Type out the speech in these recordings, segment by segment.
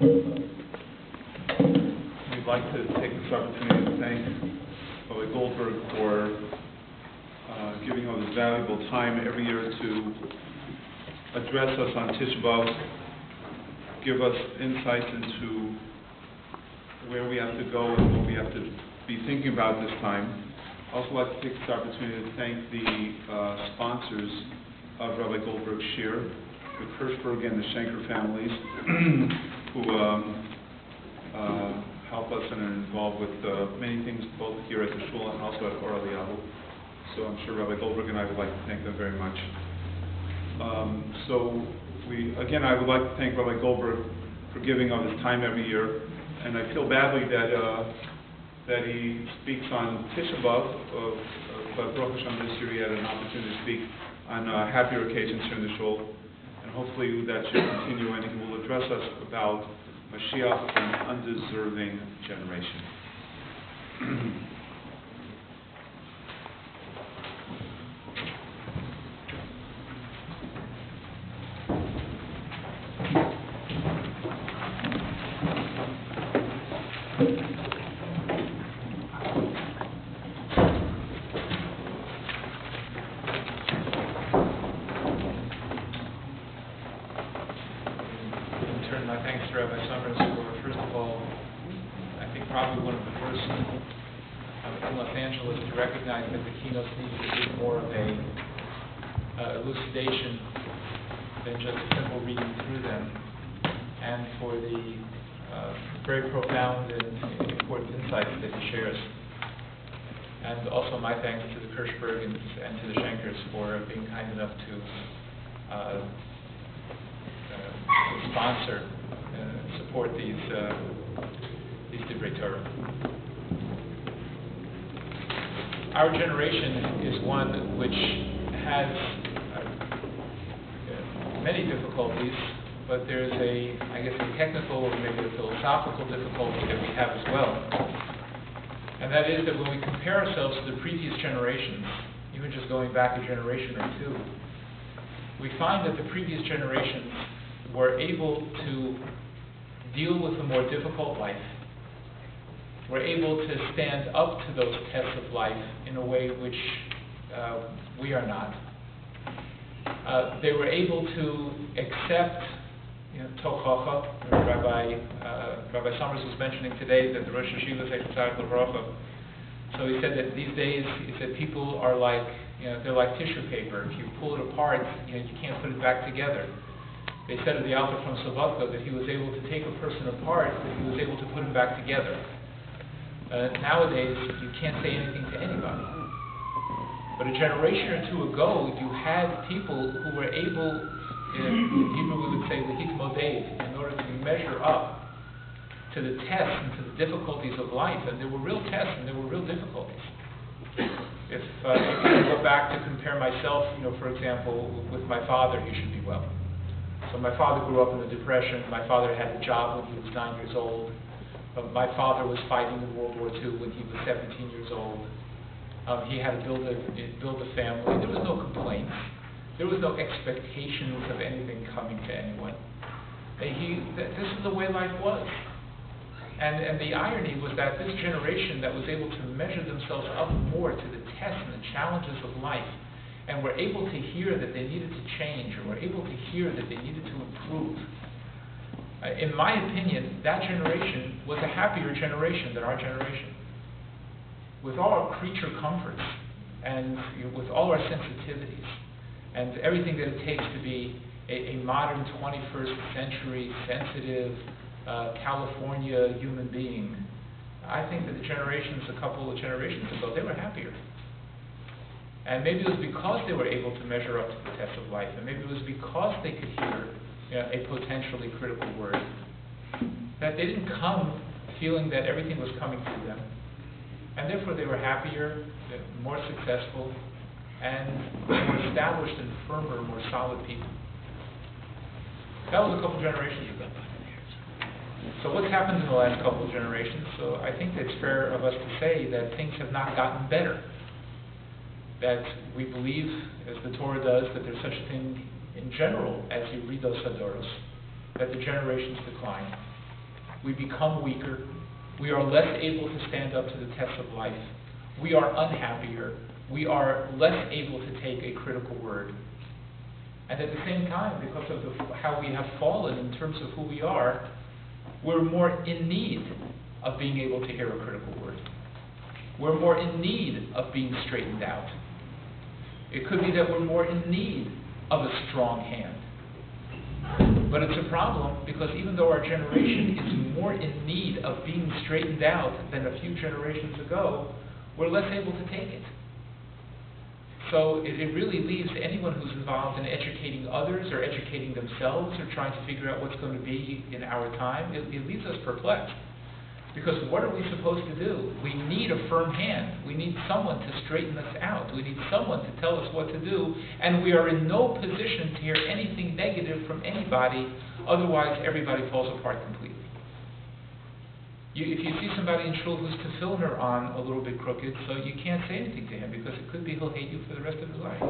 We'd like to take this opportunity to thank Rabbi Goldberg for giving us his valuable time every year to address us on Tisha B'Av, give us insights into where we have to go and what we have to be thinking about this time. I'd also like to take this opportunity to thank the sponsors of Rabbi Goldberg's shir, the Kirschberg and the Schenker families, who help us and are involved with many things both here at the shul and also at Or Eliyahu. So I'm sure Rabbi Goldberg and I would like to thank them very much. I would like to thank Rabbi Goldberg for giving of his time every year, and I feel badly that he speaks on Tisha B'Av, but Baruch Hashem this year he had an opportunity to speak on happier occasions here in the shul, and hopefully that should continue, and he will address us about Mashiach and undeserving generation. Elucidation than just a simple reading through them, and for the very profound and important insights that he shares. And also my thanks to the Kirschberg and to the Schenkers for being kind enough to sponsor and support these Divrei Torah. Our generation is one which has many difficulties, but there's a technical or maybe a philosophical difficulty that we have as well. And that is that when we compare ourselves to the previous generations, even just going back a generation or two, we find that the previous generations were able to deal with a more difficult life, were able to stand up to those tests of life in a way which we are not. They were able to accept, Tochacha. Rabbi Summers was mentioning today that the Rosh Hashiva is Tzarech L'Bracha. So he said that these days, he said people are like, they're like tissue paper. If you pull it apart, you can't put it back together. They said of the author from Slovakia that he was able to take a person apart, but he was able to put him back together. Nowadays, you can't say anything to anybody. But a generation or two ago, you had people who were able, in Hebrew we would say, lehit modev, in order to measure up to the tests and to the difficulties of life. And there were real tests and there were real difficulties. If I go back to compare myself, for example, with my father, he should be well. So my father grew up in the Depression. My father had a job when he was 9 years old. My father was fighting in World War II when he was 17 years old. He had to build a family. There was no complaints. There was no expectations of anything coming to anyone. This is the way life was. And the irony was that this generation that was able to measure themselves up more to the tests and the challenges of life, and were able to hear that they needed to change, or were able to hear that they needed to improve. In my opinion, that generation was a happier generation than our generation. With all our creature comforts, and with all our sensitivities, and everything that it takes to be a modern 21st century sensitive California human being, I think that a couple of generations ago, they were happier. And maybe it was because they were able to measure up to the test of life, and maybe it was because they could hear a potentially critical word, that they didn't come feeling that everything was coming to them. And therefore they were happier, more successful, and more established and firmer, more solid people. That was a couple generations ago. So what's happened in the last couple of generations? So I think it's fair of us to say that things have not gotten better. That we believe, as the Torah does, that there's such a thing in general as you read those Hadoros, that the generations decline. we become weaker, we are less able to stand up to the test of life, we are unhappier, we are less able to take a critical word. And at the same time, because of how we have fallen in terms of who we are, we're more in need of being able to hear a critical word. We're more in need of being straightened out. It could be that we're more in need of a strong hand. But it's a problem because even though our generation is more in need of being straightened out than a few generations ago, we're less able to take it. So it really leaves anyone who's involved in educating others or educating themselves or trying to figure out what's going to be in our time, it leaves us perplexed. Because what are we supposed to do? We need a firm hand. We need someone to straighten us out. We need someone to tell us what to do. And we are in no position to hear anything negative from anybody. Otherwise, everybody falls apart completely. If you see somebody in shul whose tefillin are on a little bit crooked, so you can't say anything to him because it could be he'll hate you for the rest of his life.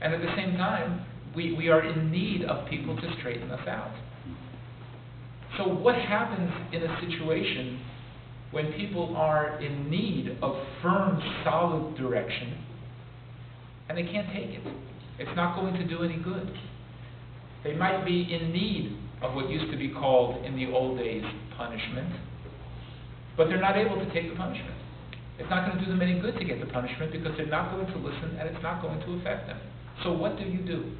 And at the same time, we are in need of people to straighten us out. So what happens in a situation when people are in need of firm, solid direction and they can't take it? It's not going to do any good. They might be in need of what used to be called in the old days punishment, but they're not able to take the punishment. It's not going to do them any good to get the punishment because they're not going to listen and it's not going to affect them. So what do you do?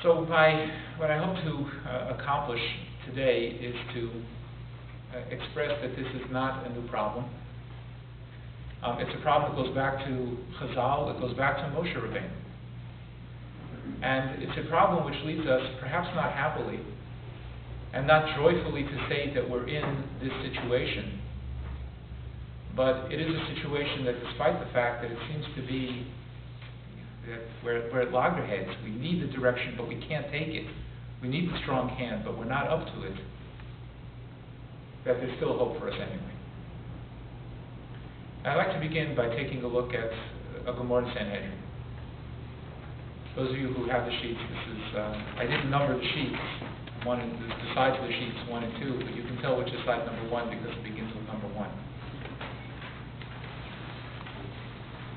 So what I hope to accomplish today is to express that this is not a new problem. It's a problem that goes back to Chazal, it goes back to Moshe Rabbeinu. And it's a problem which leads us, perhaps not happily, and not joyfully to say that we're in this situation. But it is a situation that, despite the fact that it seems to be that we're at loggerheads, we need the direction, but we can't take it. We need the strong hand, but we're not up to it. That there's still hope for us anyway. I'd like to begin by taking a look at a Gemara in Sanhedrin. Those of you who have the sheets, this is, I didn't number the sheets, the sides of the sheets 1 and 2, but you can tell which is side number 1 because it begins with number 1.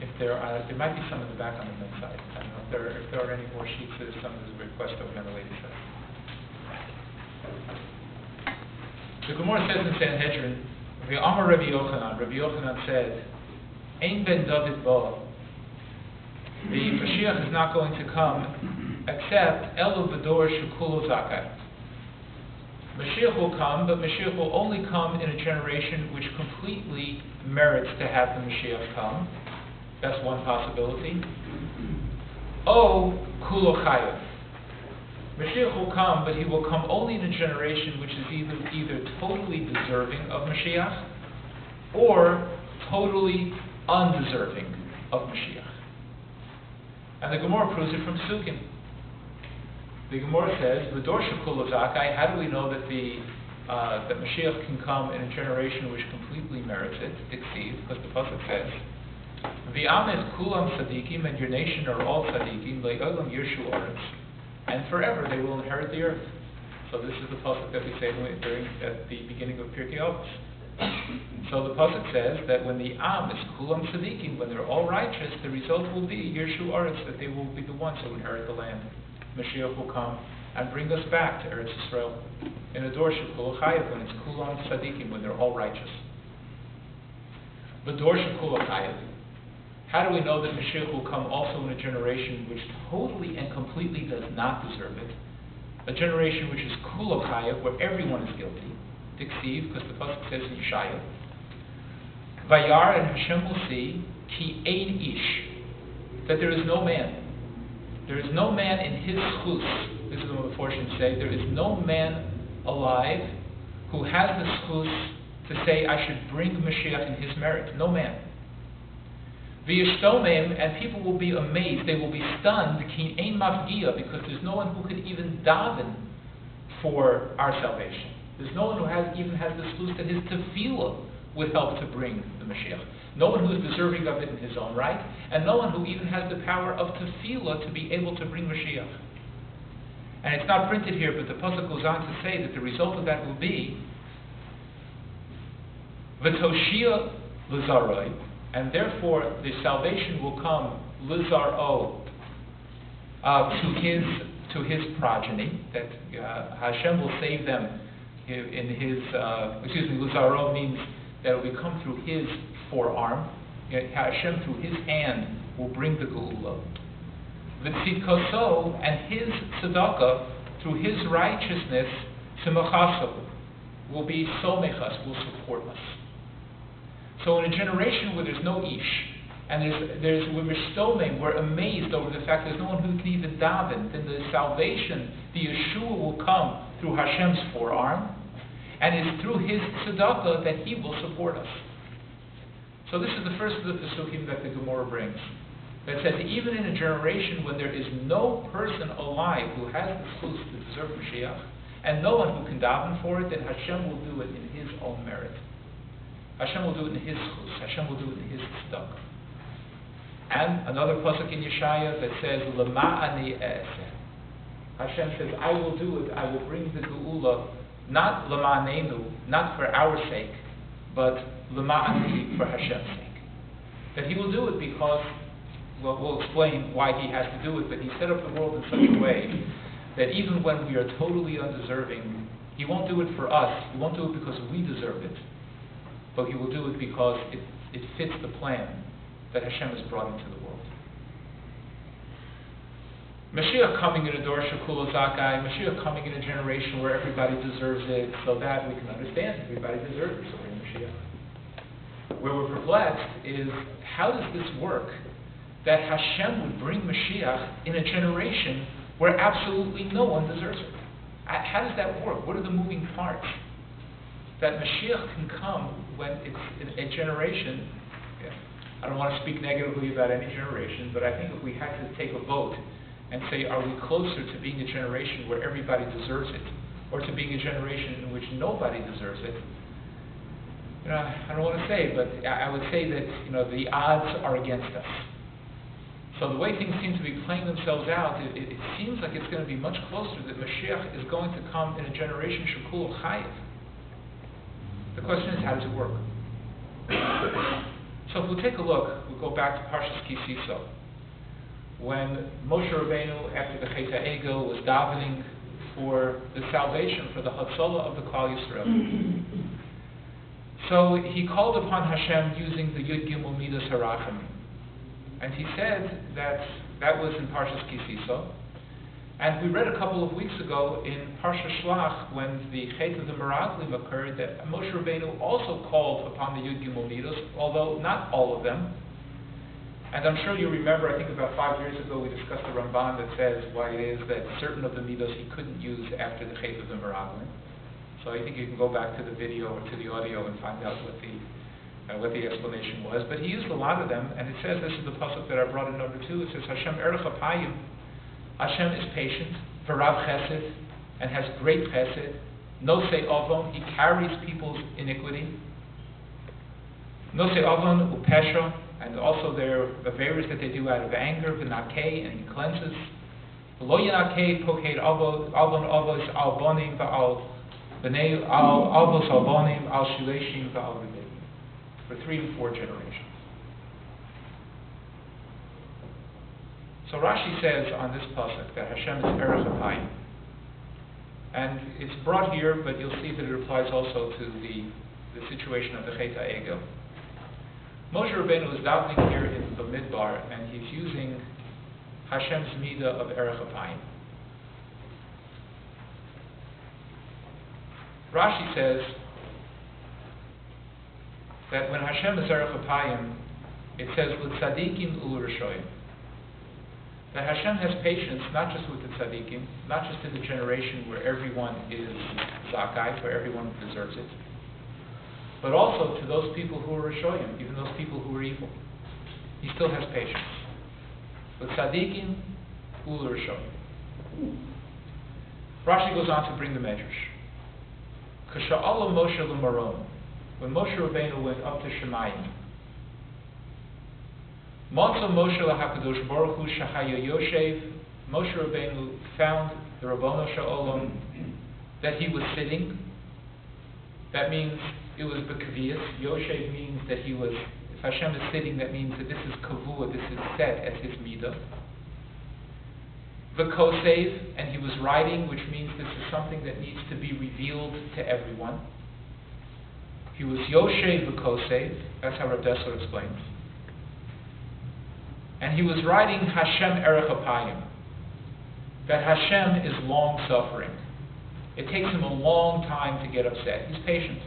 If there might be some in the back on the men's side. I don't know if there are any more sheets. There's some of the request over on the ladies' side. The Gemara says in Sanhedrin, V'amar Rabbi Yochanan said, Ein ben David bo. The Mashiach is not going to come except Elu V'dor Shekulo Zakai. Mashiach will come, but Mashiach will only come in a generation which completely merits to have the Mashiach come. That's one possibility. O Kulo Chayav. Mashiach will come, but he will come only in a generation which is either totally deserving of Mashiach or totally undeserving of Mashiach. And the Gemara proves it from Sukkim. The Gemara says, "V'dor shekulo zakai." How do we know that that Mashiach can come in a generation which completely merits it? Diksiv, because the pasuk says, "V'am es kulam tzadikim," and your nation are all tzadikim. Le'olam yirshu oretz, and forever they will inherit the earth. So this is the pasuk that we say at the beginning of Pirkei Avos. So the pasuk says that when the Am is kulam tzadikim, when they're all righteous, the result will be Yirshu Aretz, that they will be the ones who inherit the land. Mashiach will come and bring us back to Eretz Yisrael. In a Dor Shekulo Chayav, when it's kulam tzadikim, when they're all righteous. But Dor Shekulo Chayav, how do we know that Mashiach will come also in a generation which totally and completely does not deserve it? A generation which is kulo chayav, where everyone is guilty. Diksiv, because the pasuk says in Yeshaya, Vayar, and Hashem will see, ki ein ish, that there is no man. There is no man in his schus. This is what the fortunes say. There is no man alive who has the schus to say, I should bring Mashiach in his merit. No man. V'yishtomim, and people will be amazed. They will be stunned. Ki ein mafgia, because there's no one who could even daven for our salvation. There's no one who even has the schus that his tefillah would help to bring the Mashiach. No one who is deserving of it in his own right, and no one who even has the power of tefillah to be able to bring Mashiach. And it's not printed here, but the pasuk goes on to say that the result of that will be v'toshia l'zaroi, and therefore the salvation will come l'zaro, to his progeny, that Hashem will save them in his, l'zaro means that it will come through his forearm. Hashem through his hand will bring the geula. V'tzidkoso, and his tzedakah through his righteousness, simachaso, will be somechas, will support us. So in a generation where there's no ish, and when we're stoming, we're amazed over the fact there's no one who can even daven, then the salvation, the Yeshua will come through Hashem's forearm, and it's through his tzedakah that he will support us. So this is the first of the pesukim that the Gemara brings, that says even in a generation when there is no person alive who has the schus to deserve Mashiach, and no one who can daven for it, then Hashem will do it in his own merit. Hashem will do it in his schus. Hashem will do it in his tzedakah. And another pasuk in Yeshaya that says, Lama'ani e'eseh. Hashem says, I will do it, I will bring the geula, not lama'anenu, not for our sake, but lama'ani, for Hashem's sake. That he will do it because, well, we'll explain why he has to do it, but he set up the world in such a way that even when we are totally undeserving, he won't do it for us, he won't do it because we deserve it, but he will do it because it fits the plan that Hashem has brought into the world. Mashiach coming in a dor shekula zakai, Mashiach coming in a generation where everybody deserves it, so that we can understand everybody deserves it, so bring Mashiach. Where we're perplexed is, how does this work, that Hashem would bring Mashiach in a generation where absolutely no one deserves it? How does that work? What are the moving parts? That Mashiach can come when it's in a generation. I don't want to speak negatively about any generation, but I think if we had to take a vote and say, are we closer to being a generation where everybody deserves it, or to being a generation in which nobody deserves it? I don't want to say, but I would say that the odds are against us. So the way things seem to be playing themselves out, it seems like it's going to be much closer that Mashiach is going to come in a generation shekul chayiv. The question is, how does it work? So if we'll take a look, we'll go back to Parshas Kisiso. When Moshe Rabbeinu, after the Chet HaEgel, was davening for the salvation, for the Hatzalah of the Klal Yisrael. So he called upon Hashem using the Yud Gimel Midas Harachamim. And he said that was in Parshas Kisiso. And we read a couple of weeks ago in Parsha Shlach, when the Chet of the Meraglim occurred, that Moshe Rabbeinu also called upon the Yud Gimel Midos, although not all of them. And I'm sure you remember, I think about 5 years ago, we discussed the Ramban that says why it is that certain of the Midos he couldn't use after the Chet of the Meraglim. So I think you can go back to the video or to the audio and find out what the explanation was. But he used a lot of them, and it says, this is the pasuk that I brought in number 2, it says, Hashem erech apayim. Hashem is patient, v'rav chesed, and has great chesed. Nosei avon, he carries people's iniquity. Nosei avon upesha, and also their averas that they do out of anger, v'nakei, and he cleanses. Lo yanakei poked avon avos al bonim v'al b'nei al avos al bonim al shileshim v'al rebbeim, for 3 and 4 generations. So Rashi says on this pasuk that Hashem is erech apayim, and it's brought here, but you'll see that it applies also to the situation of the Chet HaEgel. Moshe Rabbeinu is davening here in the Midbar, and he's using Hashem's midah of erech apayim. Rashi says that when Hashem is erech apayim, it says l'tzadikim u'rishoyim. That Hashem has patience not just with the tzaddikim, not just in the generation where everyone is zakai, where everyone deserves it, but also to those people who are rishoyim, even those people who are evil. He still has patience. With tzaddikim, ul rishoyim. Rashi goes on to bring the medrash. Kasha'ala Moshe l'maron, when Moshe Rabbeinu went up to Shemayim, Moshe Moshe l'Hakadosh Baruch Hu Shahaya Yoshev, Moshe Rabbeinu found the Rabbono Shalom, that he was sitting. That means it was B'kaviyas. Yoshev means that he was, if Hashem is sitting, that means that this is kavua, this is set as his midah. V'kosev, and he was riding, which means this is something that needs to be revealed to everyone. He was Yoshev v'kosev, that's how Rav Dessler explains. And he was riding Hashem Erech Apayim, that Hashem is long-suffering. It takes him a long time to get upset. He's patient.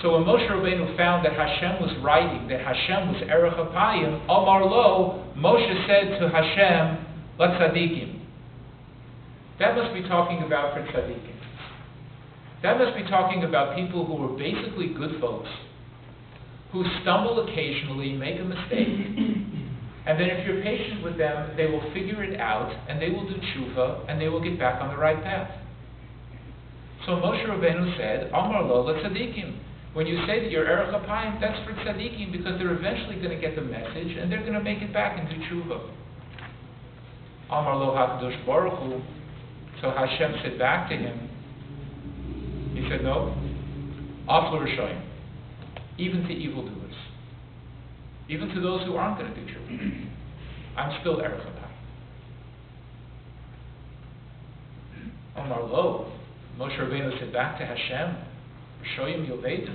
So when Moshe Rabbeinu found that Hashem was riding, that Hashem was Erech Apayim, Amar Lo, Moshe said to Hashem, L'tzadikim. That must be talking about for tzadikim. That must be talking about people who are basically good folks, who stumble occasionally, make a mistake, and then if you're patient with them, they will figure it out, and they will do tshuva, and they will get back on the right path. So Moshe Rabbeinu said, Amar Lo L'tzadikim. When you say that you're Erech Apayim, that's for tzadikim, because they're eventually going to get the message, and they're going to make it back and do tshuva. Amar Lo HaKadosh Baruch Hu. So Hashem said back to him, he said, no, Aflu Rishoyim, even to evildoers, even to those who aren't going to do tshuva, I'm still Erech Apayim. Amar Lo, Moshe Rabbeinu said back to Hashem, Rishoyim Yovedu.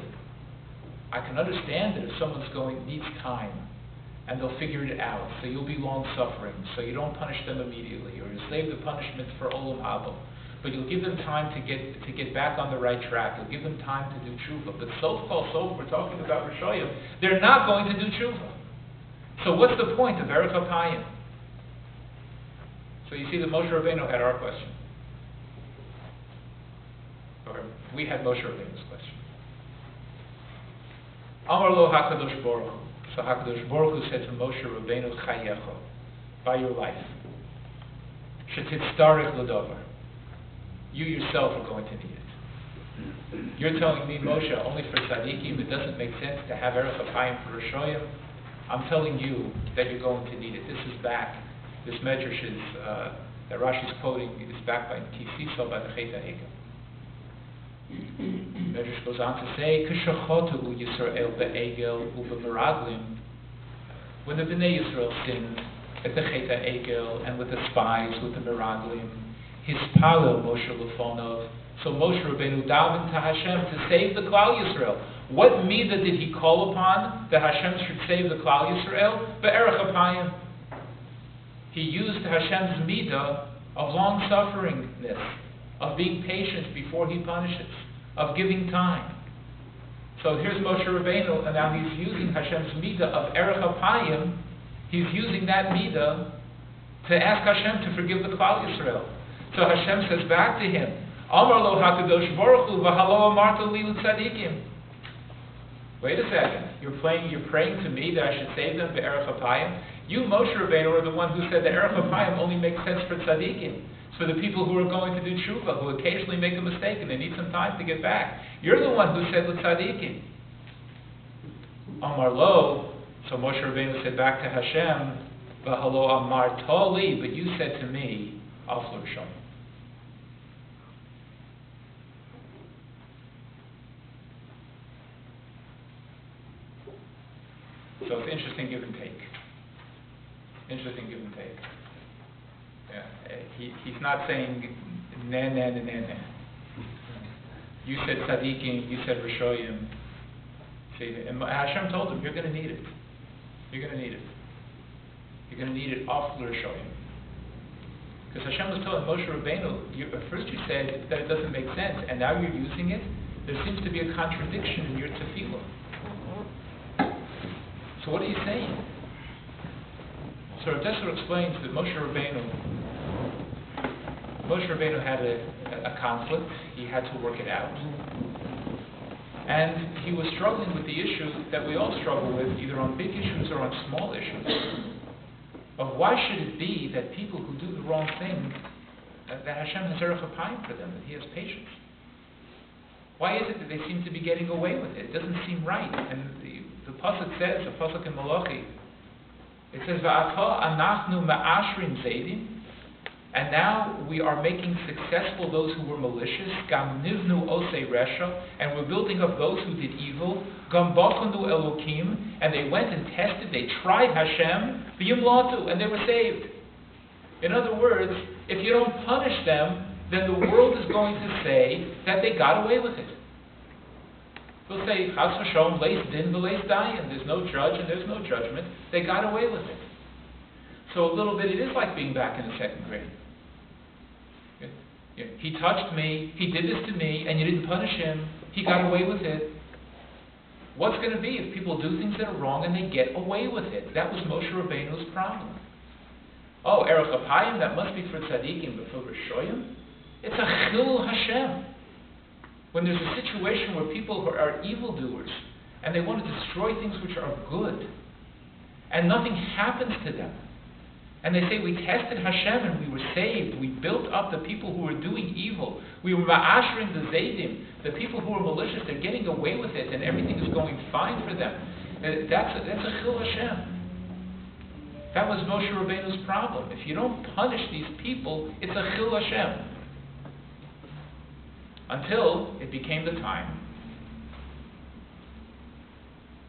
I can understand that if someone's needs time, and they'll figure it out, so you'll be long-suffering, so you don't punish them immediately, or you save the punishment for Olam Haba, but you'll give them time to get back on the right track. You'll give them time to do tshuva. But so we're talking about Rishoyim, they're not going to do tshuva. So what's the point of Erech Apayim? So you see that Moshe Rabbeinu had our question. Or we had Moshe Rabbeinu's question. Amar Lo HaKadosh Baruch Hu. So HaKadosh Baruch Hu said to Moshe Rabbeinu, Chayecho, by your life, Shetitzarech L'Dover, you yourself are going to need it. You're telling me, Moshe, only for tzaddikim, it doesn't make sense to have Erech Apayim for Rishoyim. I'm telling you that you're going to need it. This is back. This medrash is, that Rashi's quoting, is backed by Tisha, by the Chet HaEgel. Medrash goes on to say, Kishachotu Yisrael be'egel u'be'meraglim. When the Bnei Yisrael sinned at the Chet HaEgel and with the spies, with the meraglim, his palel Moshe Lefonov. So Moshe Rabbeinu davened to Hashem to save the Klal Yisrael. What midah did he call upon that Hashem should save the Klal Yisrael? Be'erech Apayim. He used Hashem's midah of long-sufferingness, of being patient before he punishes, of giving time. So here's Moshe Rabbeinu, and now he's using Hashem's midah of Erech Apayim. He's using that midah to ask Hashem to forgive the Klal Yisrael. So Hashem says back to him, Amar Lo HaKadosh Baruch Hu v'halo amarta li l'tzadikim. Wait a second, you're praying to me that I should save them be'erech apayim? You, Moshe Rabbeinu, are the one who said that erech apayim only makes sense for tzaddikim. It's for the people who are going to do tshuva, who occasionally make a mistake and they need some time to get back. You're the one who said l'tzaddikim. Amar Lo, so Moshe Rabbeinu said back to Hashem, v'halo amarta li, but you said to me, Aflu Rishoyim. So it's interesting give and take. Interesting give and take. Yeah. He's not saying nah. You said tzaddikim, you said Rishoyim. See, and Hashem told him, you're going to need it. You're going to need it. You're going to need it off Rishoyim. Because Hashem was telling Moshe Rabbeinu, at first you said that it doesn't make sense, and now you're using it. There seems to be a contradiction in your tefillah. So what are you saying? So Rav Dessler explains that Moshe Rabbeinu had a conflict. He had to work it out. And he was struggling with the issue that we all struggle with, either on big issues or on small issues, of why should it be that people who do the wrong thing, that Hashem has Erech Apayim for them, that He has patience? Why is it that they seem to be getting away with it? It doesn't seem right. And the pasuk says, the pasuk in Malachi, it says, "Va'ata anachnu ma'ashrin zaydim," And now we are making successful those who were malicious, gam nivnu osei resha, and we're building up those who did evil, gam bachanu elokim, and they went and tested, they tried Hashem, v'yumlatu, and they were saved. In other words, if you don't punish them, then the world is going to say that they got away with it. They'll say, Chas v'sholom, leis din v'leis dayan, there's no judge and there's no judgment, they got away with it. So a little bit, it is like being back in the second grade. He touched me, he did this to me, and you didn't punish him, he got away with it. What's going to be if people do things that are wrong and they get away with it? That was Moshe Rabbeinu's problem. Oh, Erech Apayim, that must be for tzaddikim, but for Rishoyim? It's a chilul Hashem. When there's a situation where people who are evildoers, and they want to destroy things which are good, and nothing happens to them, and they say, we tested Hashem and we were saved. We built up the people who were doing evil. We were ma'ashering the Zaydim. The people who were malicious, they're getting away with it and everything is going fine for them. That's a chil Hashem. That was Moshe Rabbeinu's problem. If you don't punish these people, it's a chil Hashem. Until it became the time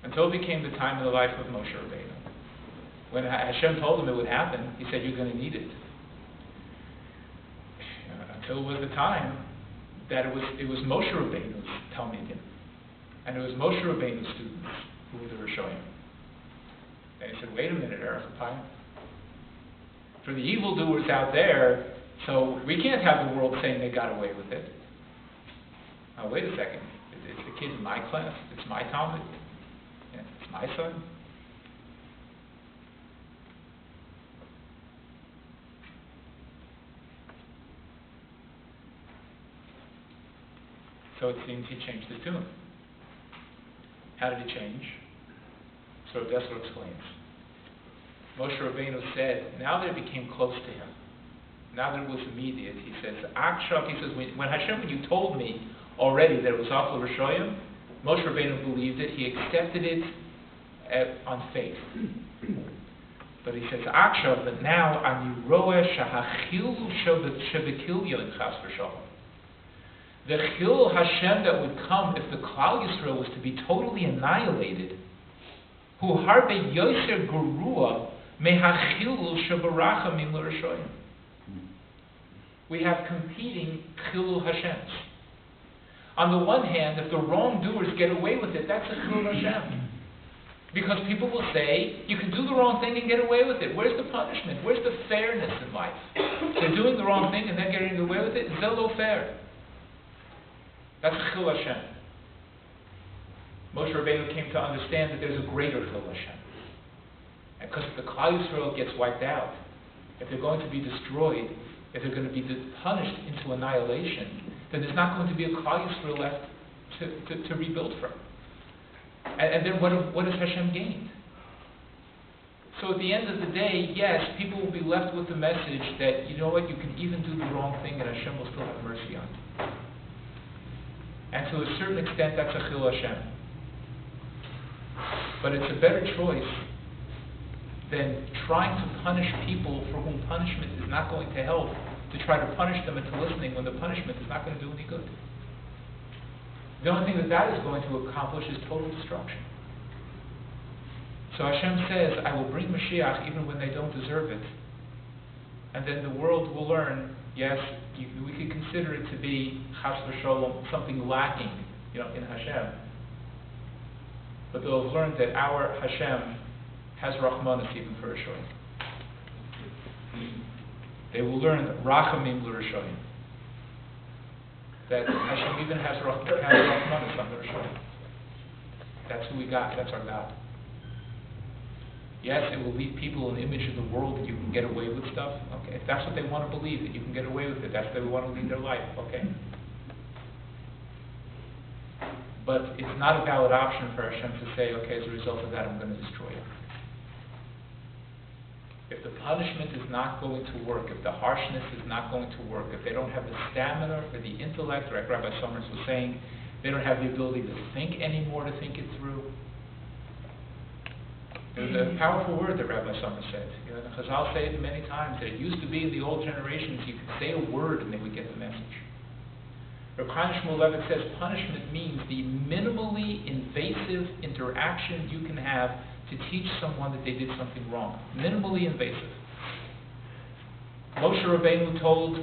in the life of Moshe Rabbeinu. When Hashem told him it would happen, he said, you're going to need it. Until it was the time that it was Moshe Rabbeinu's Talmidim. And it was Moshe Rabbeinu's students who were the Rishoyim. And he said, wait a minute, Erech Apayim. For the evildoers out there, so we can't have the world saying they got away with it. Now, wait a second. It's the kid in my class. It's my Talmud. Yeah, it's my son. So it seems he changed his tune. How did he change? So Dessler explains. Moshe Rabbeinu said, now that it became close to him, now that it was immediate, he says, Akshav, he says, when Hashem, when you told me already that it was Achal Rishoyim, Moshe Rabbeinu believed it, he accepted it on faith. But he says, Akshav, but now, Ani roeh shahachilu shebekilyo in Chas v'sholom. The chil Hashem that would come if the Klal Yisrael was to be totally annihilated, hu harbe yoser gurua mehachilul shebarachamim l'rishoyim. We have competing chilul Hashems. On the one hand, if the wrongdoers get away with it, that's a chilul Hashem. Because people will say, you can do the wrong thing and get away with it. Where's the punishment? Where's the fairness in life? They're doing the wrong thing and then getting away with it. Zelo fair. That's chil Hashem. Moshe Rabbeinu came to understand that there's a greater chil Hashem. And because if the Klal Yisrael gets wiped out, if they're going to be destroyed, if they're going to be punished into annihilation, then there's not going to be a Klal Yisrael left to rebuild from. And then what has Hashem gained? So at the end of the day, yes, people will be left with the message that, you know what, you can even do the wrong thing and Hashem will still have mercy on you. And to a certain extent, that's a chil Hashem. But it's a better choice than trying to punish people for whom punishment is not going to help, to try to punish them into listening when the punishment is not going to do any good. The only thing that is going to accomplish is total destruction. So Hashem says, I will bring Mashiach even when they don't deserve it. And then the world will learn, yes, we could consider it to be, chas v'sholom, something lacking, in Hashem. But they'll have learned that our Hashem has rachmanis even for Rishoyim. They will learn rachamim l'Rishoyim. That Hashem even has rachmanis on the Rishoyim. That's who we got. That's our God. Yes, it will leave people an image of the world that you can get away with stuff. Okay, if that's what they want to believe, that you can get away with it, that's the way they want to lead their life. Okay. But it's not a valid option for Hashem to say, okay, as a result of that, I'm going to destroy you. If the punishment is not going to work, if the harshness is not going to work, if they don't have the stamina or the intellect, like Rabbi Summers was saying, they don't have the ability to think anymore, to think it through, It was a powerful word that Rabbi Sommer said. You know, the Chazal say it many times, that it used to be in the old generations, you could say a word and they would get the message. Reb Chaim Shmuel Levitt says punishment means the minimally invasive interaction you can have to teach someone that they did something wrong. Minimally invasive. Moshe Rabbeinu told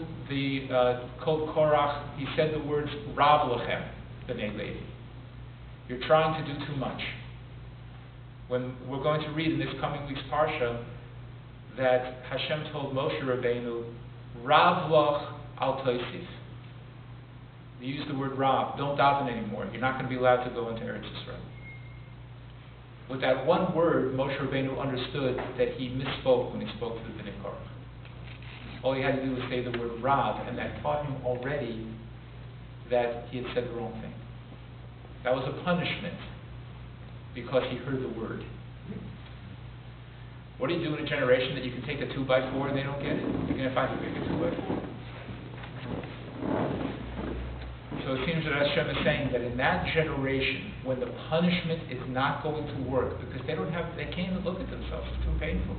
Korach, he said the words, Rav Lechem, B'nai Levi. You're trying to do too much. When we're going to read in this coming week's Parsha that Hashem told Moshe Rabbeinu, Rav Loch al Toisif. He used the word Rav, don't daven anymore. You're not going to be allowed to go into Eretz Yisrael. With that one word, Moshe Rabbeinu understood that he misspoke when he spoke to the Bnei Korach. All he had to do was say the word Rav, and that taught him already that he had said the wrong thing. That was a punishment because he heard the word. What do you do in a generation that you can take a 2x4 and they don't get it? You're going to find a bigger 2x4. So it seems that Hashem is saying that in that generation, when the punishment is not going to work, because they can't even look at themselves, it's too painful.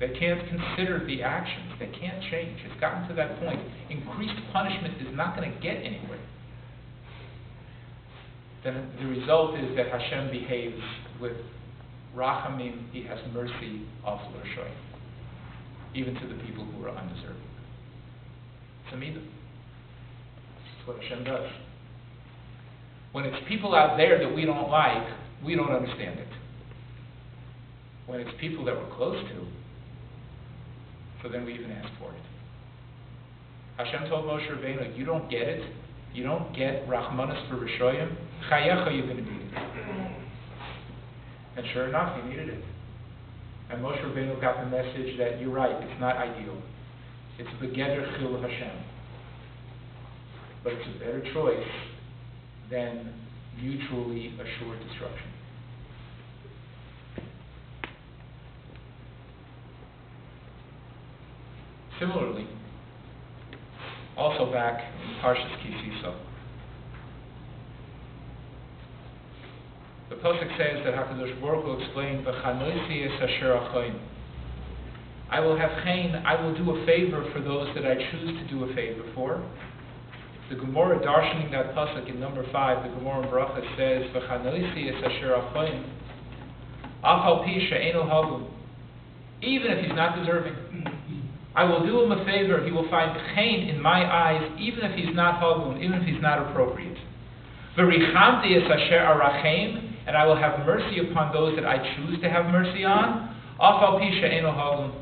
They can't consider the actions, they can't change. It's gotten to that point. Increased punishment is not going to get anywhere. Then the result is that Hashem behaves with Rachamim, he has mercy of L'Rashoyim, even to the people who are undeserving. It's a midah. That's what Hashem does. When it's people out there that we don't like, we don't understand it. When it's people that we're close to, so then we even ask for it. Hashem told Moshe Rabbeinu, you don't get it. You don't get Rachmanis for Rishoyim. Chayecha, you're going to need it. And sure enough, he needed it. And Moshe Rabbeinu got the message that you're right, it's not ideal. It's begeder chil of Hashem. But it's a better choice than mutually assured destruction. Similarly, also back in Parshas Kisisa, the Pasuk says that HaKadosh Baruch Hu explained, "V'chanoisi es asher achoin." I will have chen, I will do a favor for those that I choose to do a favor for. The Gemara darshaning that Pasuk in number 5, the Gemara in Bracha says, "V'chanoisi es asher achoin, af al pi she'eino hagum." Even if he's not deserving, I will do him a favor. He will find chen in my eyes, even if he's not hagun, even if he's not appropriate. V'richamti es asher arachem, and I will have mercy upon those that I choose to have mercy on. Af al pi she'eino hagun,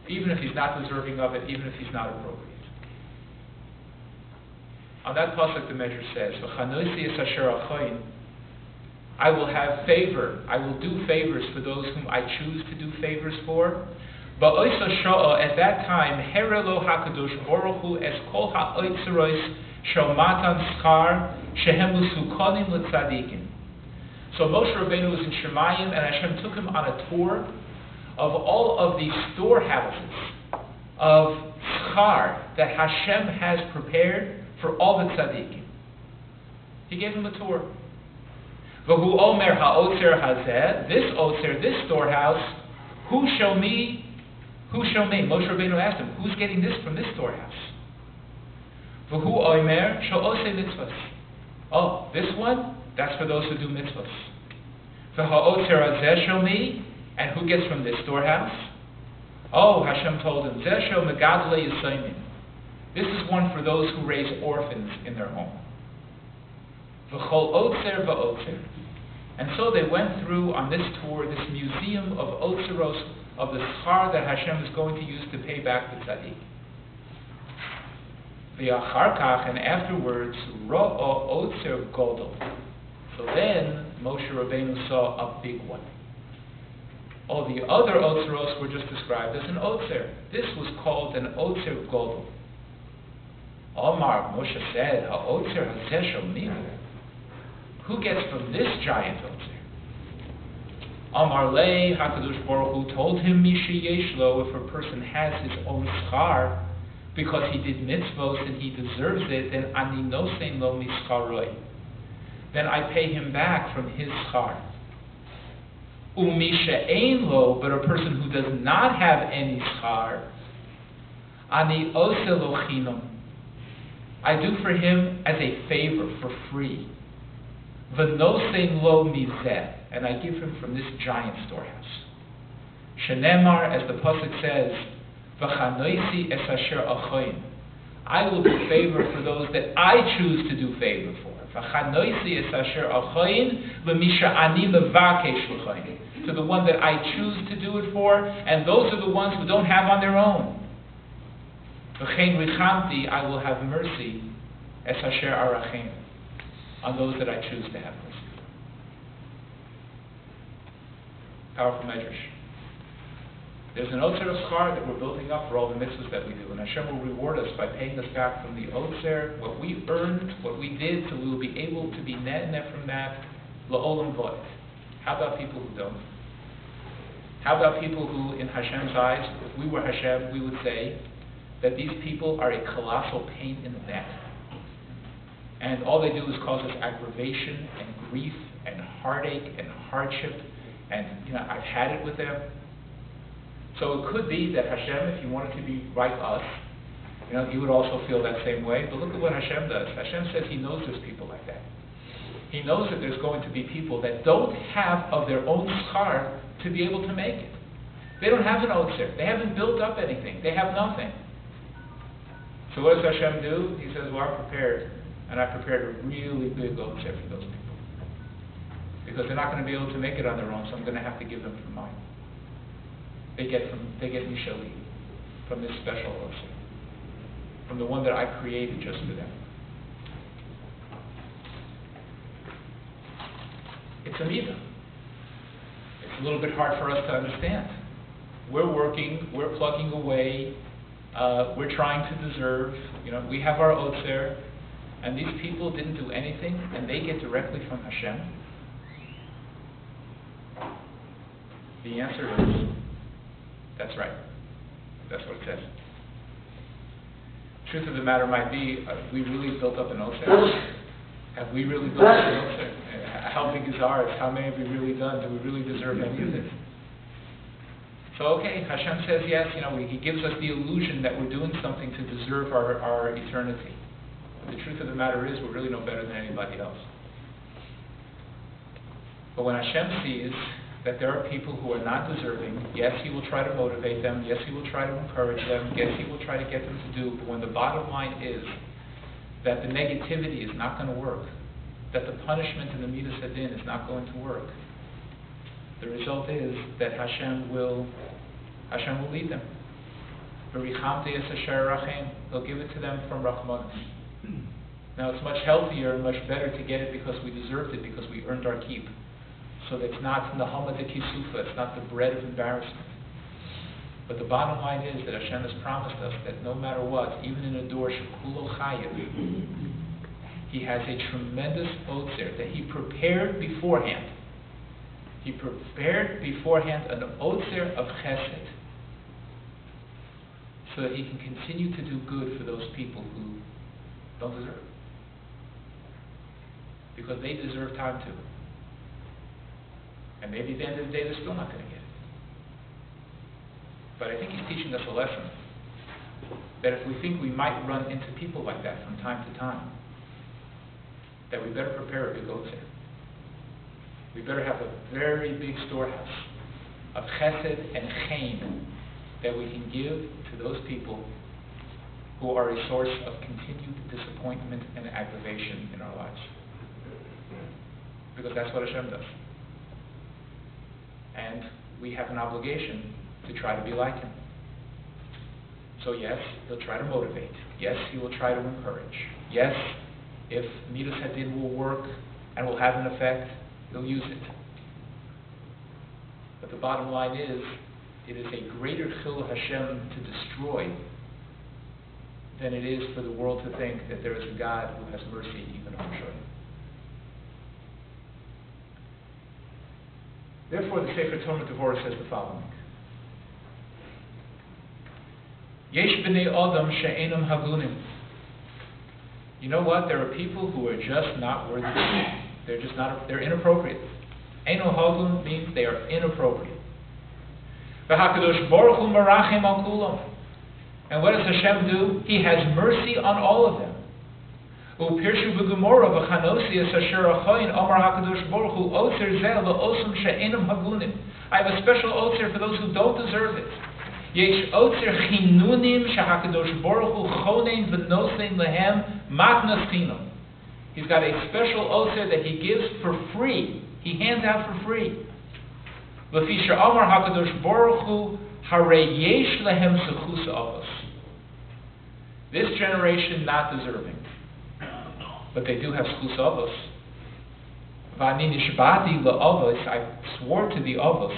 even if he's not deserving of it, even if he's not appropriate. On that pasuk, the measure says, "V'chanoisi es asher achoin." I will have favor. I will do favors for those whom I choose to do favors for. But at that time, Herelo HaKadosh Baruch Hu es kol ha'oitzeros shel matan schar shehem musukonim l'tzadikim. So Moshe Rabbeinu was in Shemayim, and Hashem took him on a tour of all of the storehouses of schar that Hashem has prepared for all the tzadikim. He gave him a tour. V'hu omer ha'otzer hazeh, this otzer, this storehouse, who shall me? Who shall me? Moshe Rabbeinu asked him, who's getting this from this storehouse? V'hu omer shall osei mitzvahs. Oh, this one? That's for those who do mitzvahs. V'ha'otzer hazeh shall me? And who gets from this storehouse? Oh, Hashem told him, zeh shel megadlei yisayim. This is one for those who raise orphans in their home. V'chol otzer v'otzer. And so they went through on this tour, this museum of otzeros, of the schar that Hashem is going to use to pay back the tzaddik. V'achar kach, and afterwards, ro'o otzer godol. So then Moshe Rabbeinu saw a big one. All the other otzeros were just described as an otzer. This was called an otzer godol. Omar, Moshe said, ha'otzer hazeh shel mi? Who gets from this giant otzer? Amar lei, HaKadosh Baruch Hu told him, Mishi yeshlo, if a person has his own schar, because he did mitzvos and he deserves it, then ani nosein lo mischaroi. Then I pay him back from his schar. Umi she'ein lo, but a person who does not have any schar, ani ose lo chinam, I do for him as a favor, for free. V'nosein lo mizeh, and I give him from this giant storehouse. Shenemar, as the pasuk says, v'chanoisi es asher achoin, I will do favor for those that I choose to do favor for. V'chanoisi es asher achoin, v'misha ani mevakesh l'choin, to the one that I choose to do it for, and those are the ones who don't have on their own. V'chein richamti, I will have mercy, es asher arachem, on those that I choose to have mercy. Powerful measures. There's an Otzer of schar that we're building up for all the mitzvahs that we do, and Hashem will reward us by paying us back from the Otzer, what we earned, what we did, so we will be able to be net from that, la'olam vod. How about people who don't? How about people who, in Hashem's eyes, if we were Hashem, we would say that these people are a colossal pain in the neck. And all they do is cause us aggravation and grief and heartache and hardship, and I've had it with them. So it could be that Hashem, if he wanted to be like us, he would also feel that same way. But look at what Hashem does. Hashem says he knows there's people like that. He knows that there's going to be people that don't have of their own schar to be able to make it. They don't have an otzer. They haven't built up anything. They have nothing. So what does Hashem do? He says, well, I'm prepared. And I prepared a really big otzer for those people. Because they're not going to be able to make it on their own, so I'm going to have to give them from mine. They get Mishali, from this special otzer, from the one that I created just for them. It's a mitzvah. It's a little bit hard for us to understand. We're working, we're plugging away, we're trying to deserve. We have our otzer, and these people didn't do anything, and they get directly from Hashem. The answer is, that's right. That's what it says. Truth of the matter might be, we really built up an otzer. Have we really built up an otzer? How big is ours? How many have we really done? Do we really deserve any of this? So, okay, Hashem says yes, he gives us the illusion that we're doing something to deserve our eternity. But the truth of the matter is, we're really no better than anybody else. But when Hashem sees that there are people who are not deserving, yes, he will try to motivate them, yes, he will try to encourage them, yes, he will try to get them to do, but when the bottom line is that the negativity is not going to work, that the punishment in the Midas Hadin is not going to work, the result is that Hashem will lead them. He'll give it to them from Rahmanas. Now it's much healthier and much better to get it because we deserved it, because we earned our keep. So that it's not Nahama de Kisufa, it's not the bread of embarrassment. But the bottom line is that Hashem has promised us that no matter what, even in a door Shekulo Chayev, he has a tremendous otzer that he prepared beforehand. He prepared beforehand an otzer of chesed, so that he can continue to do good for those people who don't deserve it. Because they deserve time too. And maybe at the end of the day, they're still not going to get it. But I think he's teaching us a lesson. That if we think we might run into people like that from time to time, that we better prepare a big otzer. We better have a very big storehouse of chesed and chaim that we can give to those people who are a source of continued disappointment and aggravation in our lives. Because that's what Hashem does. And we have an obligation to try to be like him. So yes, he'll try to motivate. Yes, he will try to encourage. Yes, if Midas Hadin will work and will have an effect, he'll use it. But the bottom line is, it is a greater chil Hashem to destroy than it is for the world to think that there is a God who has mercy even on Shlomo. Therefore, the Sefer Torah Devorah says the following: Yesh b'nei Adam she'enam hagunim. You know what? There are people who are just not worthy. They're just not. They're inappropriate. Eino Hagun means they are inappropriate. V'hakadosh Baruch Hu marachim al kulam. And what does Hashem do? He has mercy on all of them. U'pirshu b'gemora v'chanosi asher achoyin Omar Hakadosh Baruch Hu otzer zeh la'osum she'enam hagunim. I have a special otzer for those who don't deserve it. Yesh otzer chinunim shehakadosh Baruch Hu chonein v'nosein lehem matnas chinam. He's got a special otzer that he gives for free. He hands out for free. L'fi she'amar Hakadosh Baruch Hu harei yesh lehem zechus avos. This generation not deserving, but they do have zechus avos. V'ani nishbati le'avos, I swore to the avos.